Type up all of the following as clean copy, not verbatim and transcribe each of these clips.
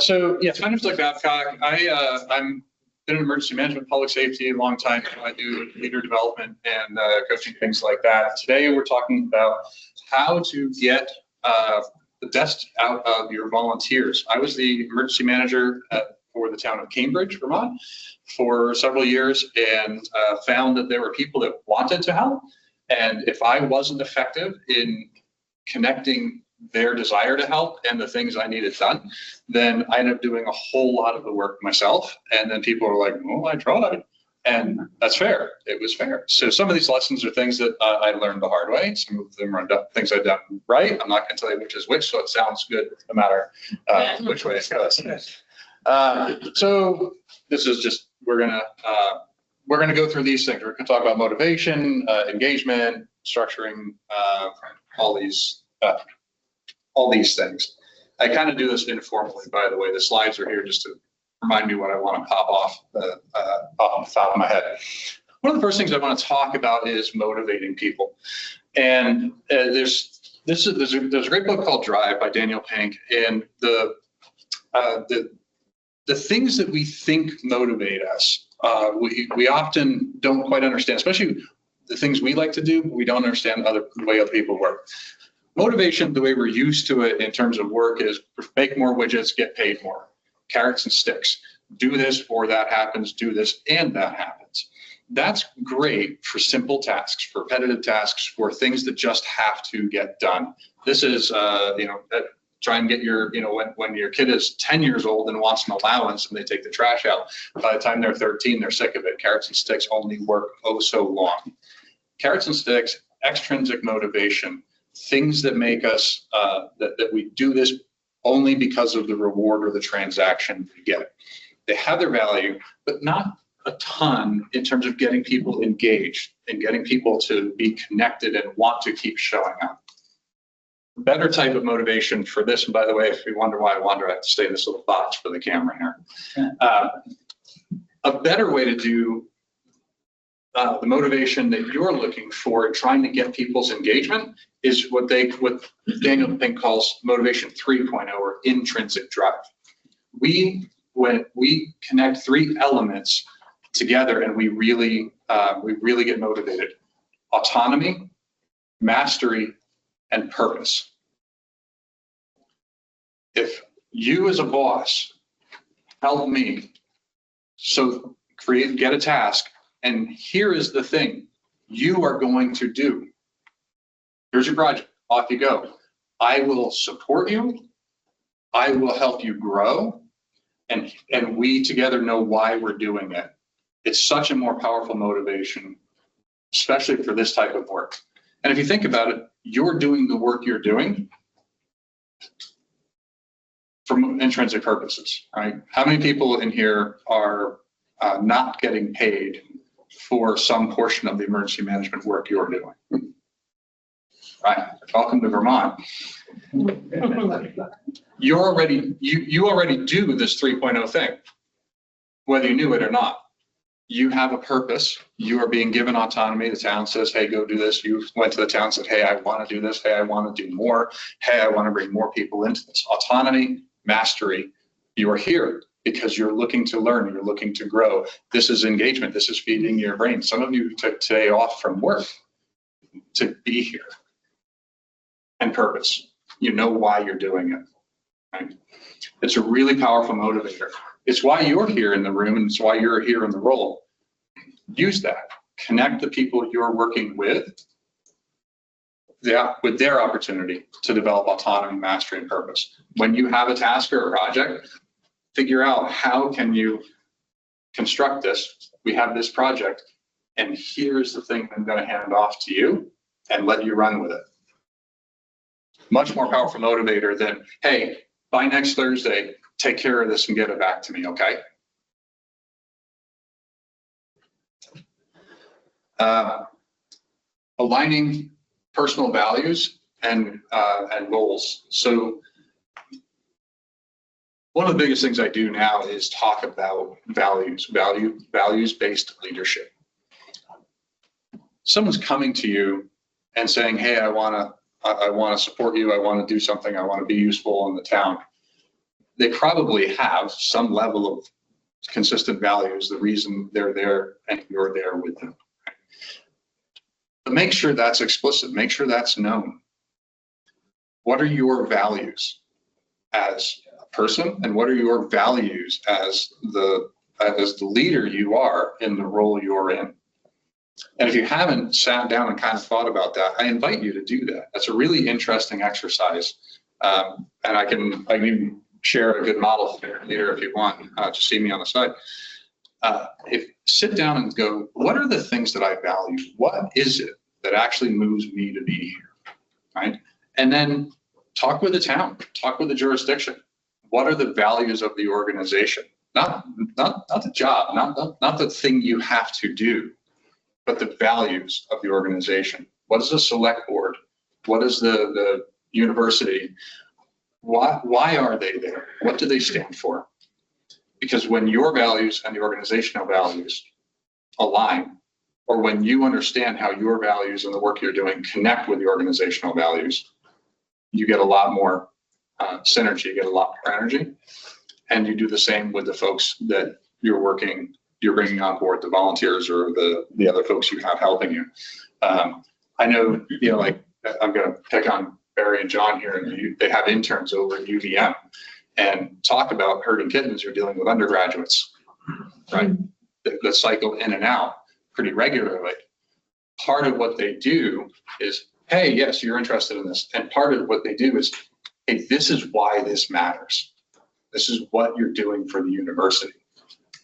So yeah, kind of like Babcock. I'm been in emergency management, public safety a long time. I do leader development and coaching, things like that. Today we're talking about how to get the best out of your volunteers. I was the emergency manager for the town of Cambridge, Vermont, for several years, and found that there were people that wanted to help. And if I wasn't effective in connecting their desire to help and the things I needed done, then I ended up doing a whole lot of the work myself. And then people were like, well, I tried. And that's fair. It was fair. So some of these lessons are things that I learned the hard way. Some of them are things I've done right. I'm not going to tell you which is which, so it sounds good no matter which way it goes. So this is just, we're gonna go through these things. We're gonna talk about motivation, engagement, structuring, all these things. I kind of do this informally, by the way. The slides are here just to remind me what I want to pop off the top of my head. One of the first things I want to talk about is motivating people. And there's a great book called Drive by Daniel Pink, and the things that we think motivate us, we often don't quite understand, especially the things we like to do. We don't understand the way other people work. Motivation, the way we're used to it in terms of work, is make more widgets, get paid more. Carrots and sticks. Do this or that happens, do this and that happens. That's great for simple tasks, for repetitive tasks, for things that just have to get done. This is, try and get your, when your kid is 10 years old and wants an allowance and they take the trash out, by the time they're 13, they're sick of it. Carrots and sticks only work oh so long. Carrots and sticks, extrinsic motivation, things that make us, that we do this only because of the reward or the transaction we get. They have their value, but not a ton in terms of getting people engaged and getting people to be connected and want to keep showing up. Better type of motivation for this, and by the way, if you wonder why I wander, I have to stay in this little box for the camera here. A better way to do the motivation that you're looking for, trying to get people's engagement, is what Daniel Pink calls motivation 3.0, or intrinsic drive. When we connect three elements together and we really get motivated: autonomy, mastery, and purpose. If you as a boss help me, so get a task, and here is the thing you are going to do. Here's your project, off you go. I will support you, I will help you grow, and we together know why we're doing it. It's such a more powerful motivation, especially for this type of work. And if you think about it, you're doing the work you're doing for intrinsic purposes, right? How many people in here are not getting paid for some portion of the emergency management work you're doing? Right, welcome to Vermont. You already do this 3.0 thing, whether you knew it or not. You have a purpose. You are being given autonomy. The town says, hey, go do this. You went to the town and said, hey, I want to do this. Hey, I want to do more. Hey, I want to bring more people into this. Autonomy, mastery. You are here because you're looking to learn. You're looking to grow. This is engagement. This is feeding your brain. Some of you took today off from work to be here. And purpose. You know why you're doing it. Right? It's a really powerful motivator. It's why you're here in the room, and it's why you're here in the role. Use that. Connect the people you're working with their opportunity to develop autonomy, mastery, and purpose. When you have a task or a project, figure out how can you construct this. We have this project, and here's the thing I'm going to hand off to you and let you run with it. Much more powerful motivator than, hey, by next Thursday, take care of this and get it back to me, okay? Aligning personal values and goals. So one of the biggest things I do now is talk about values-based leadership. Someone's coming to you and saying, hey, I want to support you. I want to do something. I want to be useful in the town. they probably have some level of consistent values, the reason they're there and you're there with them. But make sure that's explicit, make sure that's known. What are your values as a person, and what are your values as the leader you are in the role you're in? And if you haven't sat down and kind of thought about that, I invite you to do that. That's a really interesting exercise. And I can even share a good model later if you want to see me on the side. Sit down and go, what are the things that I value? What is it that actually moves me to be here, right? And then talk with the town, talk with the jurisdiction. What are the values of the organization? Not the job, not the thing you have to do, but the values of the organization. What is the select board? What is the university? Why are they there? What do they stand for? Because when your values and the organizational values align, or when you understand how your values and the work you're doing connect with the organizational values, you get a lot more synergy, you get a lot more energy, and you do the same with the folks that you're bringing on board, the volunteers or the other folks you have helping you. I know, like I'm going to pick on Barry and John here, and they have interns over at UVM and talk about herding kittens. You're dealing with undergraduates, right? That cycle in and out pretty regularly. Part of what they do is, hey, yes, you're interested in this. And part of what they do is, hey, this is why this matters. This is what you're doing for the university.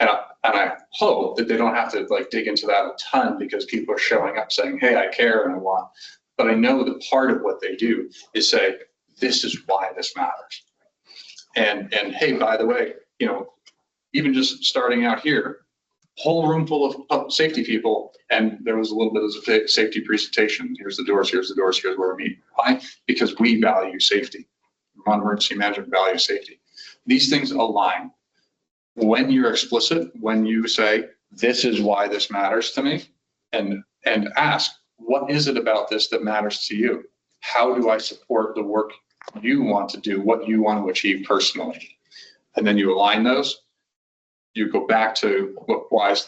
And I hope that they don't have to dig into that a ton because people are showing up saying, hey, I care and I want. But I know that part of what they do is say, this is why this matters. And hey, by the way, even just starting out here, whole room full of safety people, and there was a little bit of a safety presentation. Here's the doors, here's where we meet. Why? Because we value safety. Vermont Emergency Management values safety. These things align. When you're explicit, when you say, this is why this matters to me, and ask, what is it about this that matters to you? How do I support the work you want to do, what you want to achieve personally? And then you align those. You go back to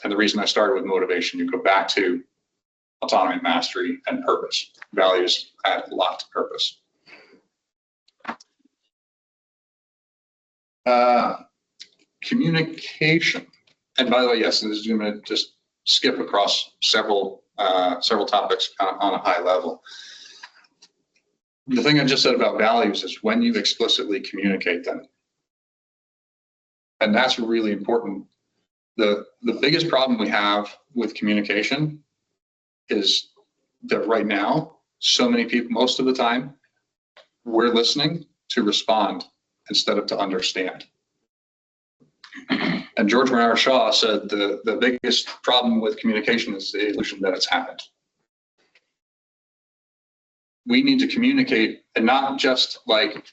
and the reason I started with motivation, you go back to autonomy, mastery, and purpose. Values add a lot to purpose. Communication. And by the way, yes, this is going to just skip across several topics on a high level. The thing I just said about values is when you explicitly communicate them. And that's really important. The biggest problem we have with communication is that right now, so many people, most of the time, we're listening to respond instead of to understand. And George Bernard Shaw said the biggest problem with communication is the illusion that it's happened. We need to communicate and not just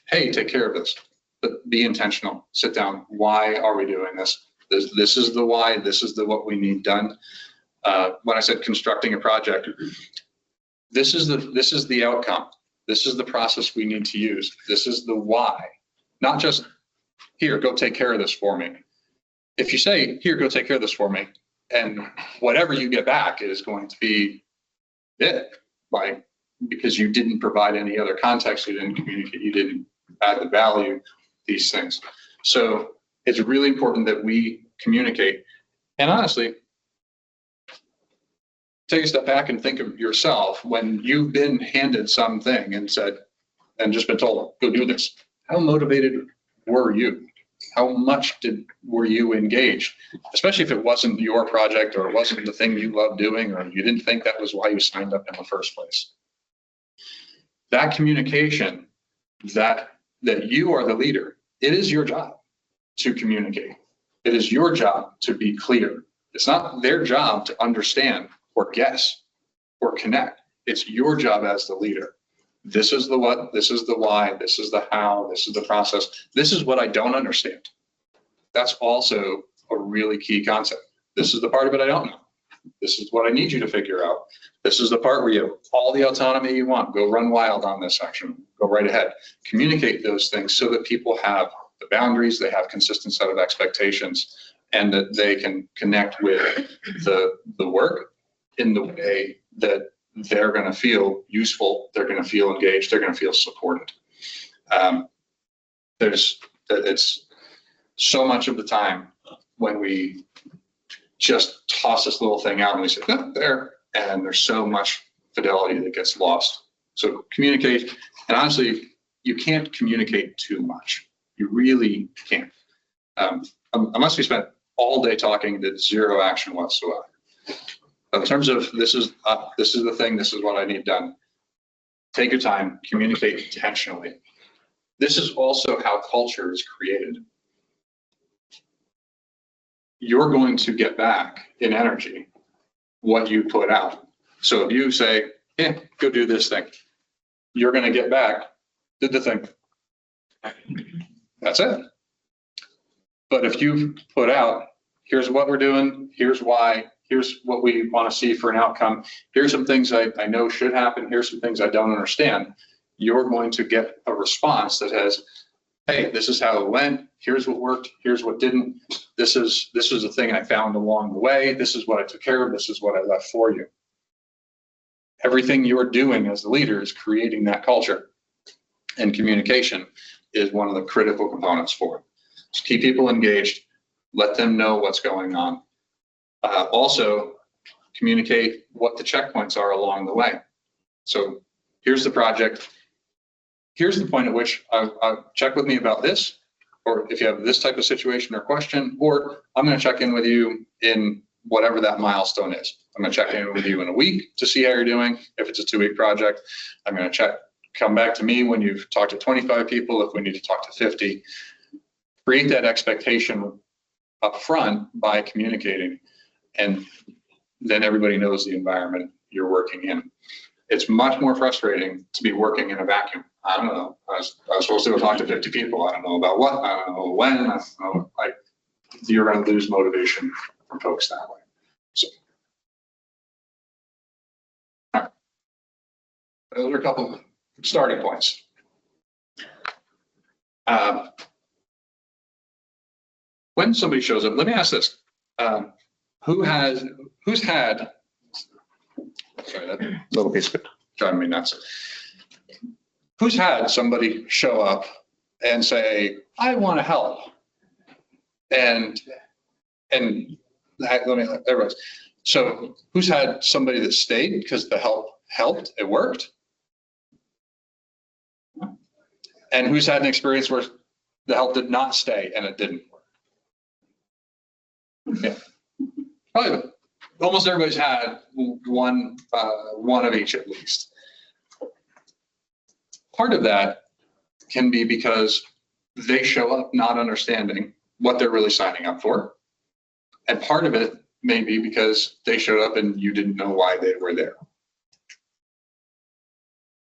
hey, take care of this, but be intentional. Sit down. Why are we doing this? This is the why. This is what we need done. When I said constructing a project, this is the outcome. This is the process we need to use. This is the why. Not just, here, go take care of this for me. If you say, here, go take care of this for me, and whatever you get back is going to be it, because you didn't provide any other context, you didn't communicate, you didn't add the value, these things. So it's really important that we communicate. And honestly, take a step back and think of yourself when you've been handed something and just been told, go do this. How motivated were you? How much were you engaged? Especially if it wasn't your project or it wasn't the thing you loved doing, or you didn't think that was why you signed up in the first place. That communication, that you are the leader, it is your job to communicate. It is your job to be clear. It's not their job to understand or guess or connect. It's your job as the leader. This is the what, this is the why, this is the how, this is the process. This is what I don't understand. That's also a really key concept. This is the part of it I don't know. This is what I need you to figure out. This is the part where you have all the autonomy you want. Go run wild on this section. Go right ahead. Communicate those things so that people have the the boundaries, they have consistent set of expectations, and that they can connect with the work in the way that they're going to feel useful, they're going to feel engaged, they're going to feel supported. It's so much of the time when we just toss this little thing out and we say, oh, there, and there's so much fidelity that gets lost. So communicate, and honestly, you can't communicate too much. You really can't. Unless we spent all day talking, did zero action whatsoever. But in terms of this is the thing, this is what I need done. Take your time, communicate intentionally. This is also how culture is created. You're going to get back in energy what you put out. So if you say, yeah, go do this thing, you're going to get back, did the thing. That's it. But if you put out, here's what we're doing, here's why, here's what we want to see for an outcome, here's some things I know should happen, here's some things I don't understand, you're going to get a response that has, hey, this is how it went, here's what worked, here's what didn't, this is the thing I found along the way, this is what I took care of, this is what I left for you. Everything you're doing as the leader is creating that culture, and communication is one of the critical components for it. So keep people engaged, let them know what's going on. Also, communicate what the checkpoints are along the way. So here's the project. Here's the point at which I'll check with me about this, or if you have this type of situation or question, or I'm going to check in with you in whatever that milestone is. I'm going to check in with you in a week to see how you're doing. If it's a 2-week project, I'm going to come back to me when you've talked to 25 people, if we need to talk to 50. Create that expectation up front by communicating, and then everybody knows the environment you're working in. It's much more frustrating to be working in a vacuum. I don't know. I was supposed to go talk to 50 people. I don't know about what. I don't know when. I don't know. You're going to lose motivation from folks that way. So, all right. Those are a couple of starting points. When somebody shows up, let me ask this: who's had? Sorry, that little piece of it driving me nuts. Who's had somebody show up and say, "I want to help," and let me everybody. So, who's had somebody that stayed because the help helped, it worked, and who's had an experience where the help did not stay and it didn't work? Yeah, probably almost everybody's had one of each at least. Part of that can be because they show up not understanding what they're really signing up for, and part of it may be because they showed up and you didn't know why they were there.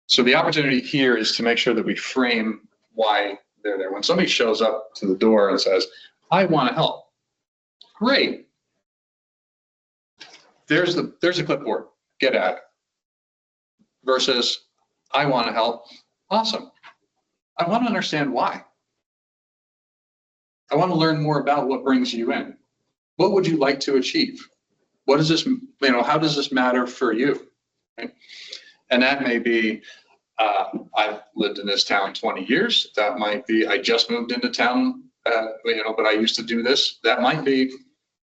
So the opportunity here is to make sure that we frame why they're there. When somebody shows up to the door and says, "I want to help," great. There's a clipboard. Get at it. Versus, "I want to help." Awesome. I want to understand why. I want to learn more about what brings you in. What would you like to achieve? What does this, how does this matter for you? Right? And that may be, I've lived in this town 20 years. That might be, I just moved into town, but I used to do this. That might be,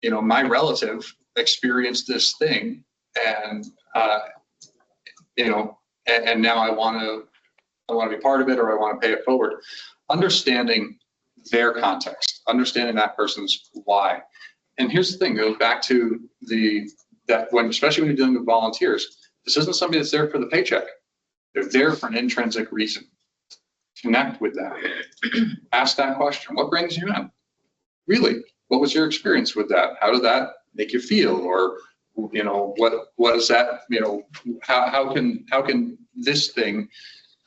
my relative experienced this thing, and and now I want to be part of it, or I want to pay it forward. Understanding their context, understanding that person's why. And here's the thing, goes back to especially when you're dealing with volunteers, this isn't somebody that's there for the paycheck. They're there for an intrinsic reason. Connect with that. Ask that question. What brings you in? Really, what was your experience with that? How did that make you feel? Or, what is that, how can this thing,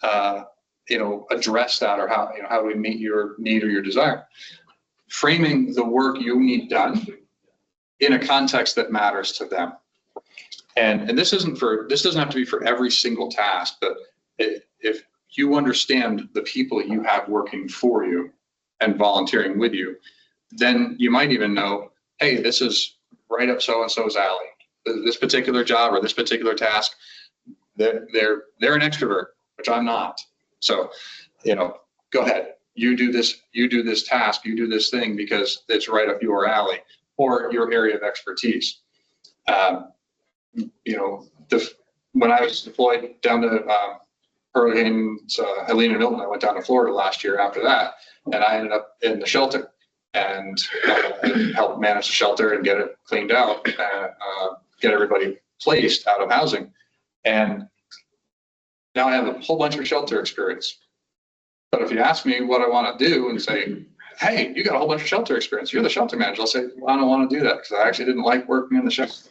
address that, or how do we meet your need or your desire? Framing the work you need done in a context that matters to them. And this doesn't have to be for every single task, but if you understand the people you have working for you and volunteering with you, then you might even know, hey, this is right up so-and-so's alley. This particular job or this particular task, they're an extrovert, which I'm not. So, go ahead. You do this task, you do this thing because it's right up your alley or your area of expertise. When I was deployed down to Hurricanes Helene and Milton, I went down to Florida last year after that, and I ended up in the shelter and helped manage the shelter and get it cleaned out, get everybody placed out of housing. And now I have a whole bunch of shelter experience. But if you ask me what I want to do and say, hey, you got a whole bunch of shelter experience, you're the shelter manager, I'll say, well, I don't want to do that because I actually didn't like working in the shelter.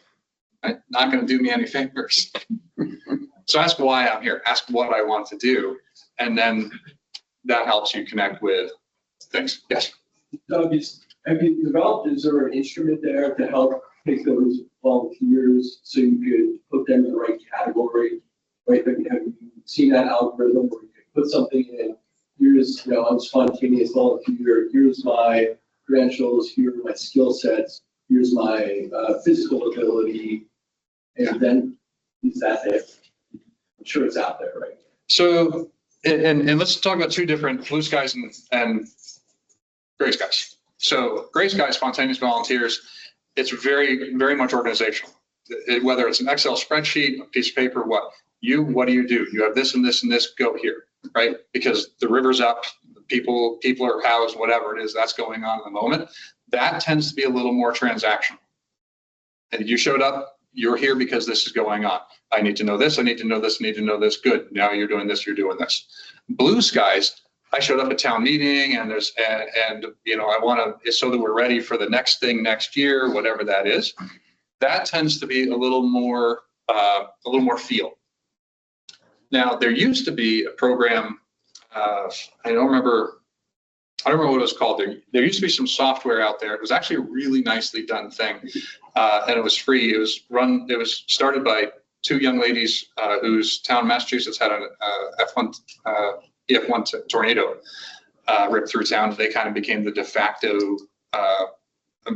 Not going to do me any favors. So ask why I'm here, ask what I want to do, and then that helps you connect with things. Yes? Doug, have you developed, is there an instrument there to help pick those volunteers so you could put them in the right category? Right? Have you seen that algorithm where you could put something in, here's, I'm a spontaneous volunteer, here's my credentials, here are my skill sets, here's my physical ability, and then is that it? I'm sure it's out there, right? So, and let's talk about two different, blue skies and gray skies. So gray skies, spontaneous volunteers, it's very, very much organizational. Whether it's an Excel spreadsheet, a piece of paper, what do you do? You have this and this and this, go here, right? Because the river's up, people are housed, whatever it is that's going on in the moment. That tends to be a little more transactional. And you showed up, you're here because this is going on. I need to know this, I need to know this, I need to know this. Good, now you're doing this, you're doing this. Blue skies, I showed up at town meeting and I want to, so that we're ready for the next thing next year, whatever that is. That tends to be a little more feel. Now, there used to be a program, I don't remember what it was called. There used to be some software out there. It was actually a really nicely done thing, and it was free. It was started by two young ladies whose town, Massachusetts, had an EF1 tornado rip through town. They kind of became the de facto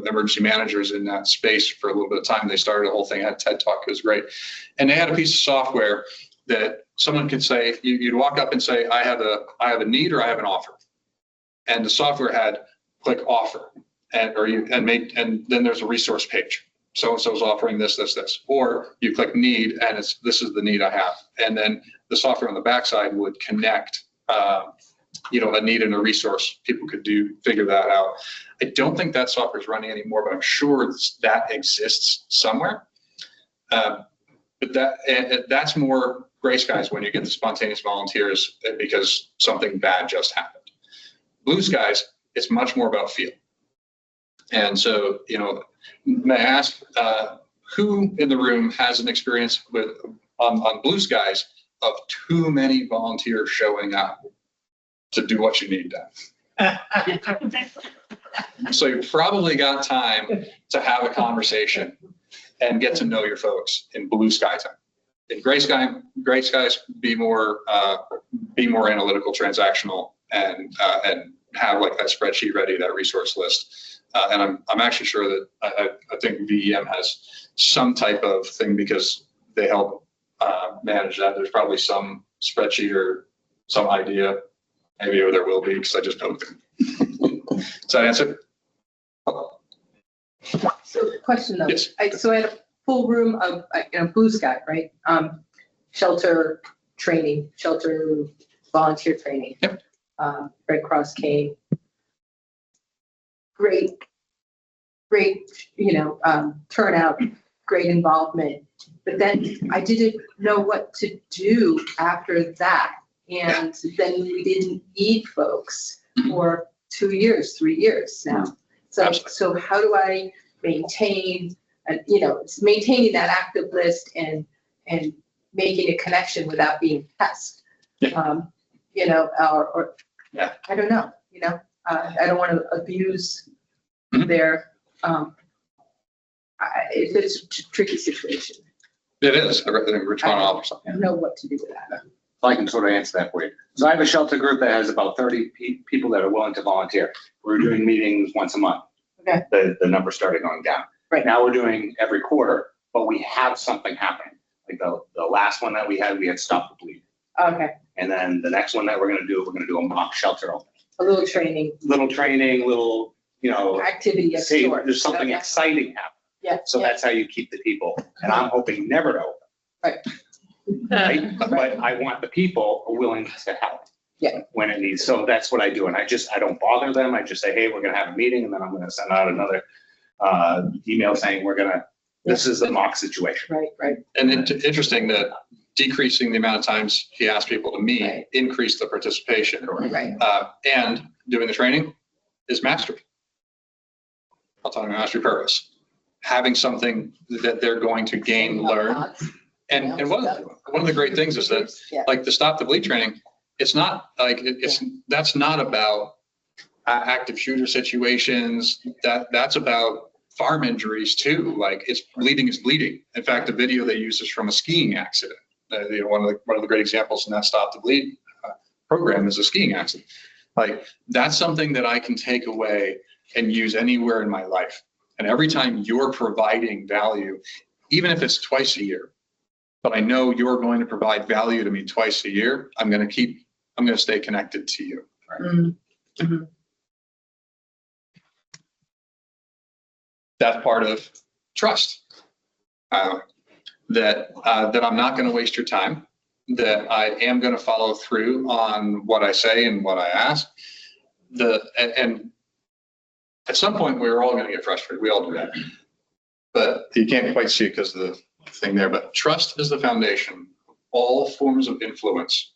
emergency managers in that space for a little bit of time. They started a whole thing, had TED Talk, it was great. And they had a piece of software that someone could say, you'd walk up and say, I have a need or I have an offer. And the software had click offer, and then there's a resource page. So-and-so's offering this. Or you click need, and this is the need I have. And then the software on the backside would connect, a need and a resource. People could figure that out. I don't think that software is running anymore, but I'm sure that exists somewhere. But that's more gray skies when you get the spontaneous volunteers because something bad just happened. Blue skies, it's much more about feel. And so, may I ask who in the room has an experience on blue skies of too many volunteers showing up to do what you need done? So you've probably got time to have a conversation and get to know your folks in blue sky time. In gray skies, be more analytical, transactional, and have like that spreadsheet ready, that resource list. And I'm actually sure that I think VEM has some type of thing because they help manage that. There's probably some spreadsheet or some idea, maybe or there will be because I just know them. Does that answer? So question though, Yes. so I had a full room of blue sky, right? Shelter training, shelter volunteer training. Yep. Red Cross came. Great, turnout, great involvement. But then I didn't know what to do after that. And then we didn't need folks for 2 years, 3 years now. So how do I maintain, maintaining that active list and making a connection without being pest? Yeah. I don't know, I don't want to abuse their, it's a tricky situation. It is. I think we're trying to offer I something. don't know what to do with that. So I can sort of answer that for you. So I have a shelter group that has about 30 people that are willing to volunteer. We're doing meetings once a month. Okay. The number started going down. Right. Now we're doing every quarter, but we have something happening. Like the last one that we had Stop the Bleed. Okay, And then the next one that we're gonna do a mock shelter opening. a little training, Little training, little, activity of see, sorts. there's something Okay. exciting happening. Yeah. So yeah. that's how you keep the people. And I'm hoping never to open. Right. Right? But I want the people willing to help. Yeah. When it needs. So that's what I do. And I don't bother them. I just say, hey, we're gonna have a meeting, and then I'm gonna send out another email saying this is the mock situation. Right. And interesting that decreasing the amount of times he asked people to meet Right. increased the participation. Right. And doing the training is mastery. Autonomy, mastery, purpose. Having something that they're going to gain, learn. And one of the great things is that, Yeah. like the Stop the Bleed training, it's not like, that's not about active shooter situations. That's about farm injuries too. Like bleeding is bleeding. In fact, the video they use is from a skiing accident. One of the great examples in that Stop the Bleed program is a skiing accident. Like that's something that I can take away and use anywhere in my life. And every time you're providing value, even if it's twice a year, but I know you're going to provide value to me twice a year, I'm going to stay connected to you. Right? Mm-hmm. That's part of trust. That I'm not going to waste your time, that I am going to follow through on what I say and what I ask. And at some point, we're all going to get frustrated. We all do that. But you can't quite see it because of the thing there. But trust is the foundation of all forms of influence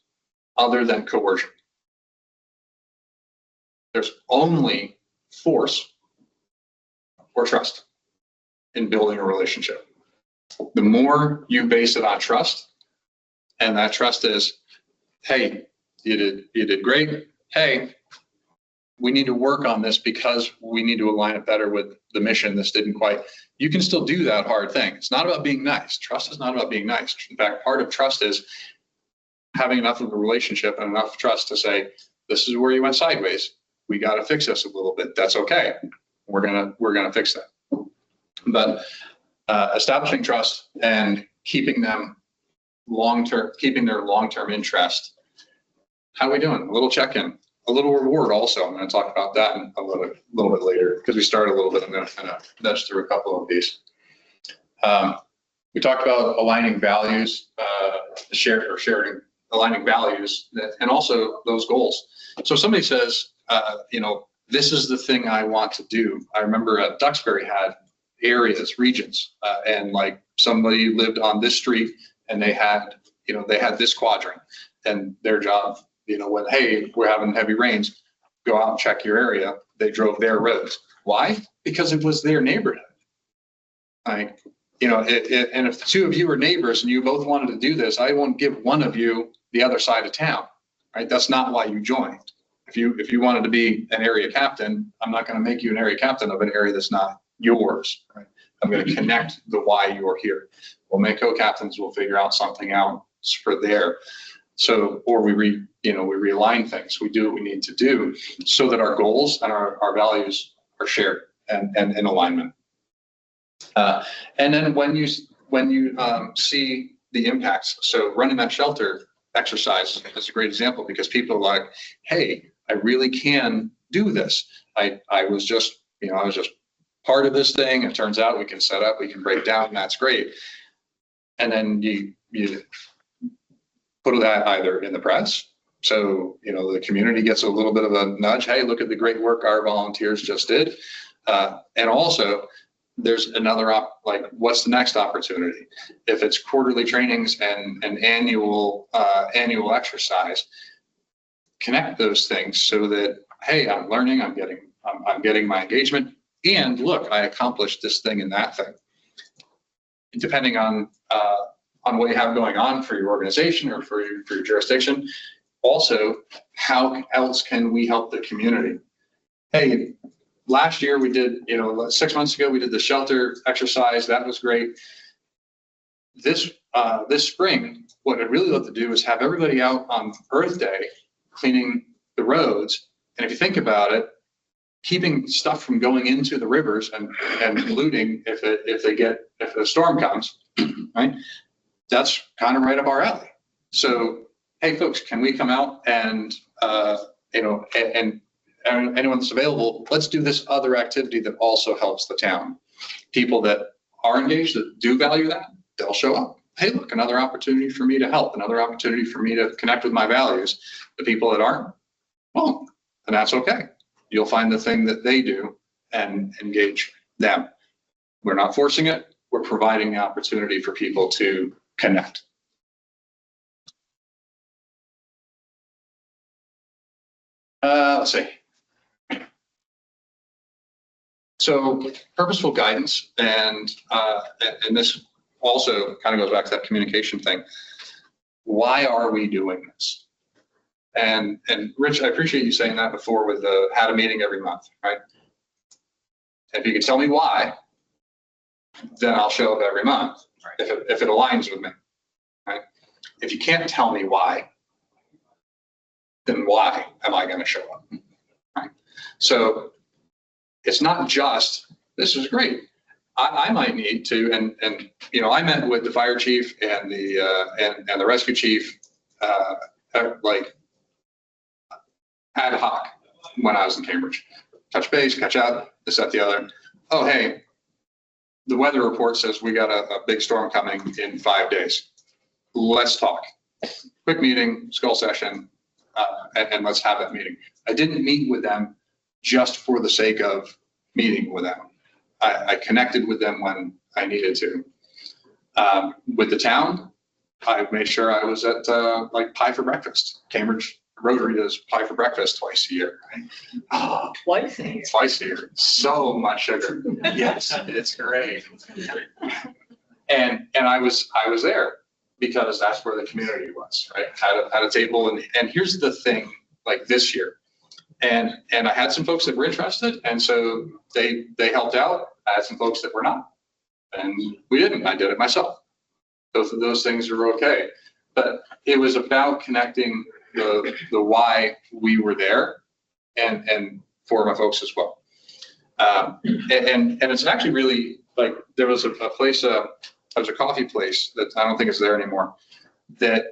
other than coercion. There's only force or trust in building a relationship. The more you base it on trust, and that trust is, hey, you did great. Hey, we need to work on this because we need to align it better with the mission. This didn't quite. You can still do that hard thing. It's not about being nice. Trust is not about being nice. In fact, part of trust is having enough of a relationship and enough trust to say, this is where you went sideways. We got to fix this a little bit. That's okay. We're gonna fix that. But establishing trust and keeping them keeping their long-term interest. How are we doing? A little check-in, a little reward also. I'm going to talk about that a little bit later because we started a little bit. I'm going to kind of nudge through a couple of these. We talked about aligning values, sharing, aligning values, and also those goals. So somebody says, this is the thing I want to do. I remember Duxbury had areas, regions, and like somebody lived on this street and they had this quadrant, and their job, when, hey, we're having heavy rains, go out and check your area. They drove their roads. Why? Because it was their neighborhood. Like, and if the two of you are neighbors and you both wanted to do this, I won't give one of you the other side of town, right? That's not why you joined. If you wanted to be an area captain, I'm not going to make you an area captain of an area that's not yours, right? I'm going to connect the why you're here. We'll make co-captains. We'll figure out something else for there. So, or we realign things. We do what we need to do so that our goals and our values are shared and in alignment. And then when you see the impacts, so running that shelter exercise is a great example because people are like, hey, I really can do this. I was just part of this thing. It turns out we can set up, we can break down, and that's great. And then you put that either in the press. So, the community gets a little bit of a nudge. Hey, look at the great work our volunteers just did. And also there's another, what's the next opportunity? If it's quarterly trainings and an annual exercise, connect those things so that, hey, I'm learning, I'm getting my engagement, and look, I accomplished this thing and that thing. Depending on what you have going on for your organization or for your jurisdiction. Also, how else can we help the community? Hey, last year we did, 6 months ago, we did the shelter exercise. That was great. This this spring, what I'd really love to do is have everybody out on Earth Day cleaning the roads. And if you think about it, keeping stuff from going into the rivers and polluting if a storm comes, right? That's kind of right up our alley. So, hey, folks, can we come out and, and anyone that's available, let's do this other activity that also helps the town. People that are engaged, that do value that, they'll show up. Hey, look, another opportunity for me to help, another opportunity for me to connect with my values. The people that aren't, well, and that's okay. You'll find the thing that they do and engage them. We're not forcing it. We're providing the opportunity for people to connect. Let's see. So purposeful guidance, and this also kind of goes back to that communication thing. Why are we doing this? And Rich, I appreciate you saying that before with the had a meeting every month, right? If you can tell me why, then I'll show up every month, right? If it aligns with me, right? If you can't tell me why, then why am I going to show up, right? So it's not just, this is great. I might need to, and I met with the fire chief and the rescue chief, like ad hoc when I was in Cambridge. Touch base, catch up, this, that, the other. Oh, hey, the weather report says we got a big storm coming in 5 days. Let's talk. Quick meeting, skull session, and let's have that meeting. I didn't meet with them just for the sake of meeting with them. I connected with them when I needed to. With the town, I made sure I was at like pie for breakfast. Cambridge Rotary does pie for breakfast twice a year. Right? Oh, Twice a year. Twice a year. So much sugar. Yes, it's great. And I was there because that's where the community was, right? Had a table, and here's the thing, like this year. And I had some folks that were interested, and so they helped out. I had some folks that were not, and we didn't. I did it myself. Both of those things are okay, but it was about connecting the why we were there, and for my folks as well. And it's actually really like there was a place, there was a coffee place that I don't think is there anymore. That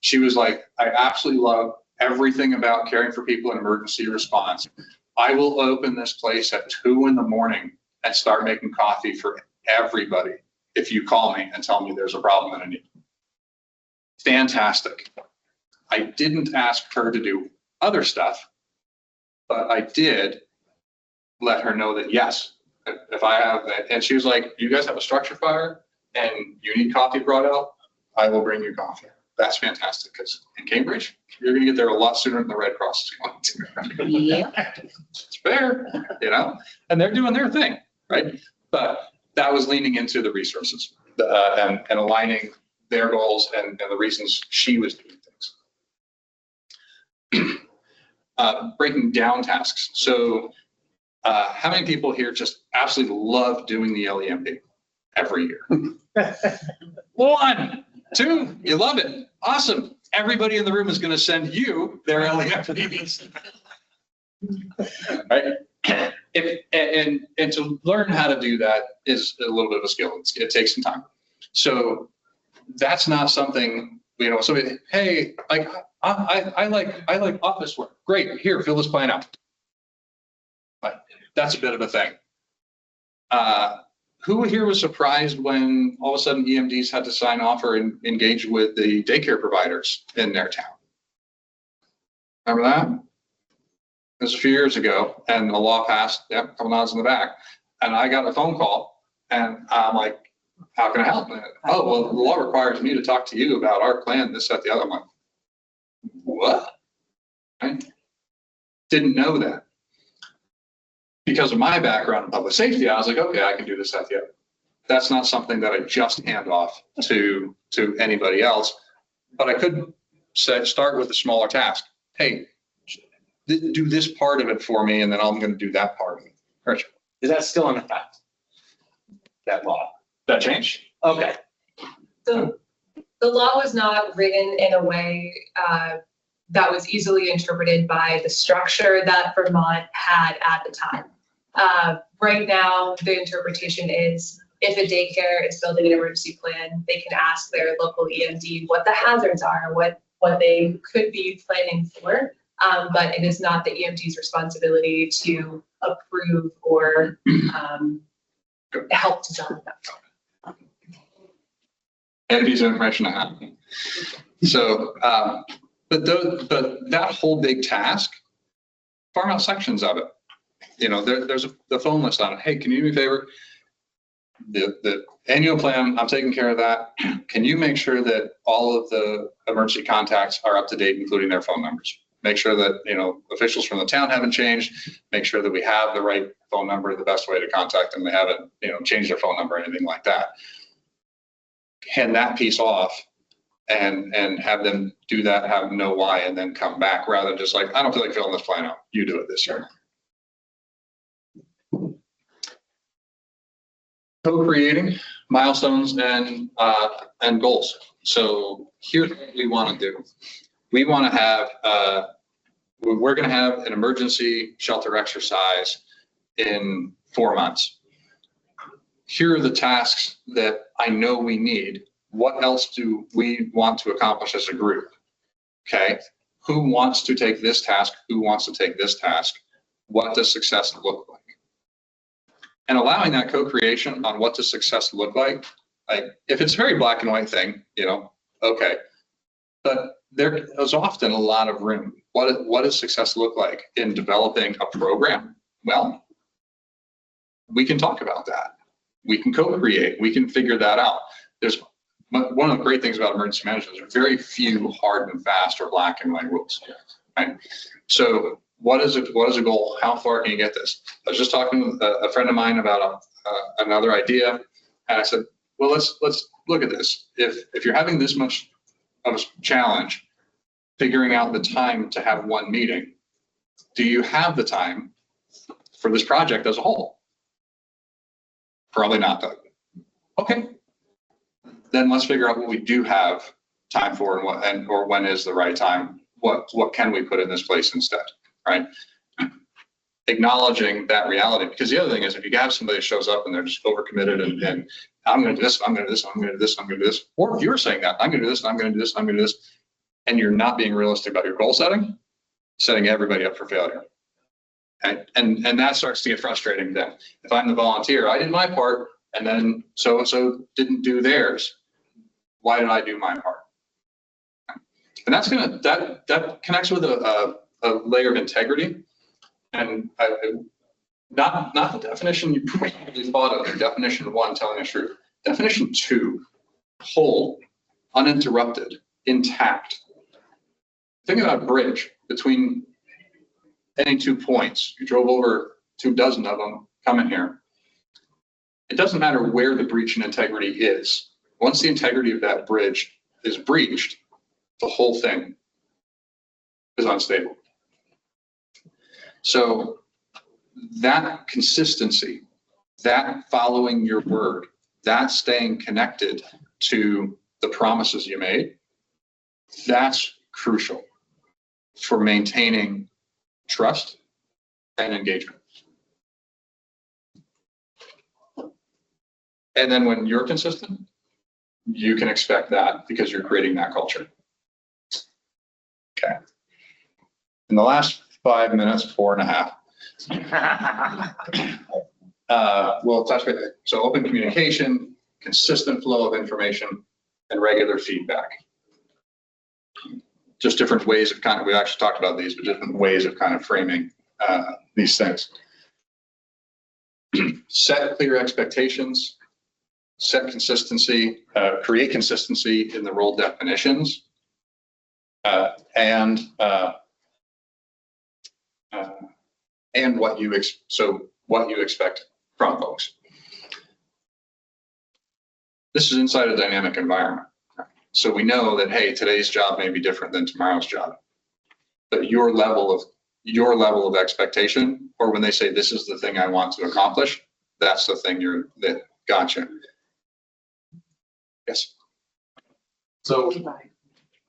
she was like, I absolutely love everything about caring for people in emergency response. I will open this place at 2 a.m. and start making coffee for everybody if you call me and tell me there's a problem and a need. Fantastic. I didn't ask her to do other stuff, but I did let her know that yes, if I have that, and she was like, you guys have a structure fire and you need coffee brought out, I will bring you coffee. That's fantastic, because in Cambridge, you're going to get there a lot sooner than the Red Cross is going to. Yeah. It's fair, and they're doing their thing, right? But that was leaning into the resources and aligning their goals and the reasons she was doing things. Breaking down tasks. So how many people here just absolutely love doing the LEMP every year? 1, 2, you love it. Awesome. Everybody in the room is going to send you their LEMPs. Right? And to learn how to do that is a little bit of a skill. It takes some time. So that's not something, somebody, hey, like I like office work. Great. Here, fill this plan out. But that's a bit of a thing. Who here was surprised when all of a sudden EMDs had to sign off or engage with the daycare providers in their town? Remember that? It was a few years ago, and the law passed. Yep, a couple nods in the back. And I got a phone call, and I'm like, how can I help? Oh, well, the law requires me to talk to you about our plan, this, that, the other. I'm like, what? Right? Didn't know that. Because of my background in public safety, I was like, okay, I can do this, that, the other. That's not something that I just hand off to anybody else, but I could start with a smaller task. Hey, do this part of it for me, and then I'm going to do that part of it. Rich. Is that still in effect? That law? That changed? Okay. So the law was not written in a way that was easily interpreted by the structure that Vermont had at the time. Right now, the interpretation is if a daycare is building an emergency plan, they can ask their local EMD what the hazards are, what they could be planning for. But it is not the EMD's responsibility to approve or help design that. And piece of information to have. So, but that whole big task, farm out sections of it. You know, there's the phone list on it. Hey, can you do me a favor? The annual plan, I'm taking care of that. Can you make sure that all of the emergency contacts are up to date, including their phone numbers? Make sure that, you know, officials from the town haven't changed. Make sure that we have the right phone number, the best way to contact them. They haven't, you know, changed their phone number or anything like that. Hand that piece off and have them do that, have them know why, and then come back rather than just like, I don't feel like filling this plan out. You do it this year. Co-creating milestones and goals. So here's what we want to do. We want to have, we're going to have an emergency shelter exercise in 4 months. Here are the tasks that I know we need. What else do we want to accomplish as a group? Okay. Who wants to take this task? Who wants to take this task? What does success look like? And allowing that co-creation on what does success look like if it's a very black and white thing, you know, okay. But there is often a lot of room. What does success look like in developing a program? Well, we can talk about that. We can co-create. We can figure that out. There's one of the great things about emergency management. There's very few hard and fast or black and white rules. Right? So what is a goal? How far can you get this? I was just talking with a friend of mine about another idea, and I said, well, let's look at this. If you're having this much of a challenge figuring out the time to have one meeting, do you have the time for this project as a whole? Probably not, Doug. Okay. Then let's figure out what we do have time for or when is the right time. What can we put in this place instead, right? Acknowledging that reality, because the other thing is if you have somebody that shows up and they're just overcommitted and I'm going to do this, I'm going to do this, I'm going to do this, I'm going to do this, or if you're saying that I'm going to do this, I'm going to do this, I'm going to do this, and you're not being realistic about your goal setting everybody up for failure. And that starts to get frustrating then. If I'm the volunteer, I did my part, and then so-and-so didn't do theirs. Why did I do my part? And that connects with a layer of integrity, and not the definition you probably thought of. Definition 1, telling the truth. Definition 2, whole, uninterrupted, intact. Think about a bridge between any 2 points. You drove over 24 of them, coming here. It doesn't matter where the breach in integrity is. Once the integrity of that bridge is breached, the whole thing is unstable. So that consistency, that following your word, that staying connected to the promises you made, that's crucial for maintaining trust and engagement. And then when you're consistent, you can expect that because you're creating that culture. Okay. In the last 5 minutes, 4.5. We'll touch base. So open communication, consistent flow of information, and regular feedback. Just different ways of we actually talked about these, but different ways of kind of framing these things. Set clear expectations, set consistency, create consistency in the role definitions, and what you expect from folks. This is inside a dynamic environment. So we know that, hey, today's job may be different than tomorrow's job, but your level of expectation, or when they say, this is the thing I want to accomplish, that's the thing that gotcha. Yes. So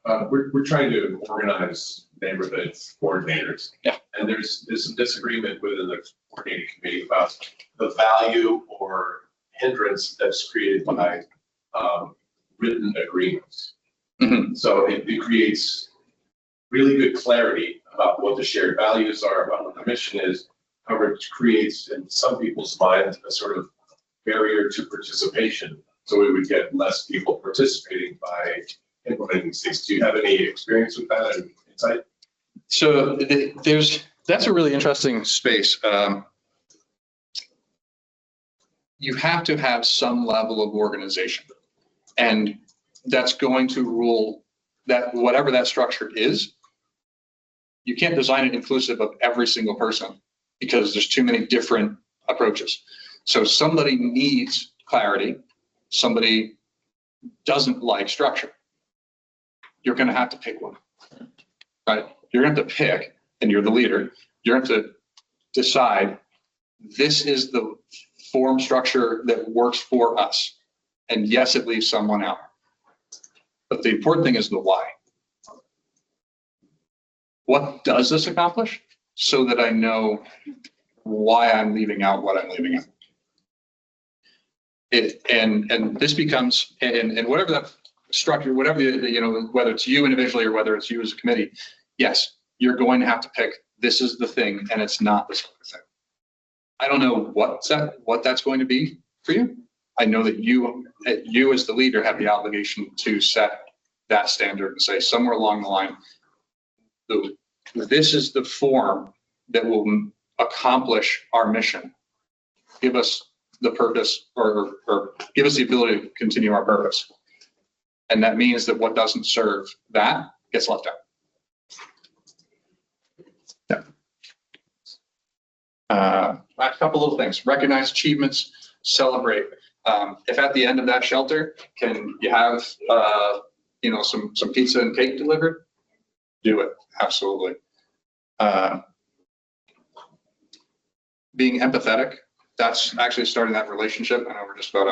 we're trying to organize neighborhoods coordinators. Yeah. And there's some disagreement within the coordinating committee about the value or hindrance that's created by written agreements. Mhm. So it creates really good clarity about what the shared values are, about what the mission is. However, it creates in some people's minds a sort of barrier to participation. So we would get less people participating by implementing these things. Do you have any experience with that and insight? So that's a really interesting space. You have to have some level of organization, and that's going to rule that whatever that structure is, you can't design it inclusive of every single person because there's too many different approaches. So somebody needs clarity. Somebody doesn't like structure. You're going to have to pick one, right? You're going to have to pick, and you're the leader. You're going to have to decide, this is the form structure that works for us. And yes, it leaves someone out. But the important thing is the why. What does this accomplish? So that I know why I'm leaving out what I'm leaving out. And this becomes, and whatever that structure, whatever, whether it's you individually or whether it's you as a committee, yes, you're going to have to pick, this is the thing, and it's not this other thing. I don't know what that's going to be for you. I know that you as the leader have the obligation to set that standard and say somewhere along the line, this is the form that will accomplish our mission. Give us the purpose or give us the ability to continue our purpose. And that means that what doesn't serve that gets left out. Yeah. Last couple little things. Recognize achievements, celebrate. If at the end of that shelter, can you have some pizza and cake delivered? Do it. Absolutely. Being empathetic. That's actually starting that relationship. I know we're just about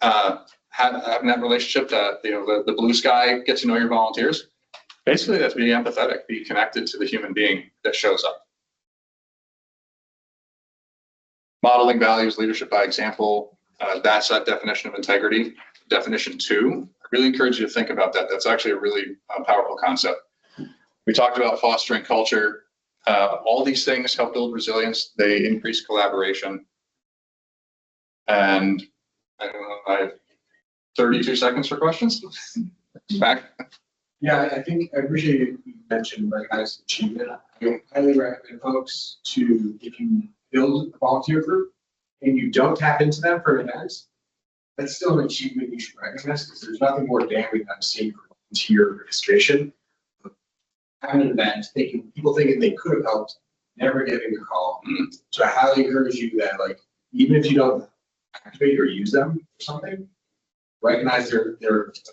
out. Having that relationship that, the blue sky, get to know your volunteers. Basically, that's being empathetic, be connected to the human being that shows up. Modeling values, leadership by example. That's that definition of integrity. Definition 2, I really encourage you to think about that. That's actually a really powerful concept. We talked about fostering culture. All these things help build resilience. They increase collaboration. And I don't know, I have 32 seconds for questions. Back. Yeah, I think I appreciate you mentioned recognized achievement. I highly recommend folks to, if you build a volunteer group and you don't tap into them for an event, that's still an achievement you should recognize, because there's nothing more damning than seeing volunteer participation. Having an event, people thinking they could have helped, never getting a call. So I highly encourage you that, like, even if you don't activate or use them for something, recognize their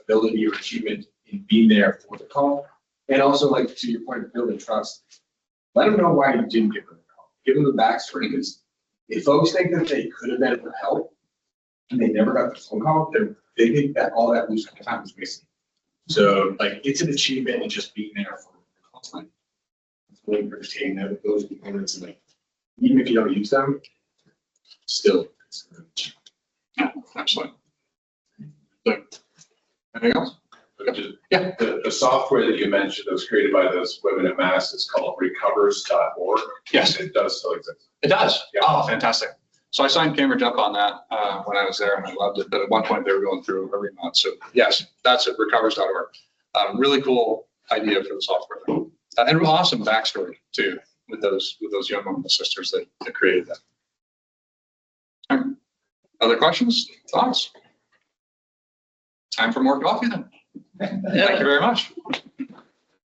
ability or achievement in being there for the call. And also, like, to your point of building trust, let them know why you didn't give them a call. Give them the backstory, because if folks think that they could have been of help and they never got the phone call, they think that all that lose time was wasted. So, like, it's an achievement in just being there for the call time. It's really appreciating those components, and, like, even if you don't use them, still, it's an achievement. Yeah, absolutely. So, anything else? Yeah. The software that you mentioned that was created by those women at Mass is called recovers.org. Yes. It does still exist. It does. Yeah. Oh, fantastic. So I signed Cambridge up on that when I was there, and I loved it. But at one point they were going through every month. So yes, that's it. Recovers.org. Really cool idea for the software. And an awesome backstory too with those young women and sisters that created that. All right. Other questions? Thoughts? Time for more coffee then. Thank you very much.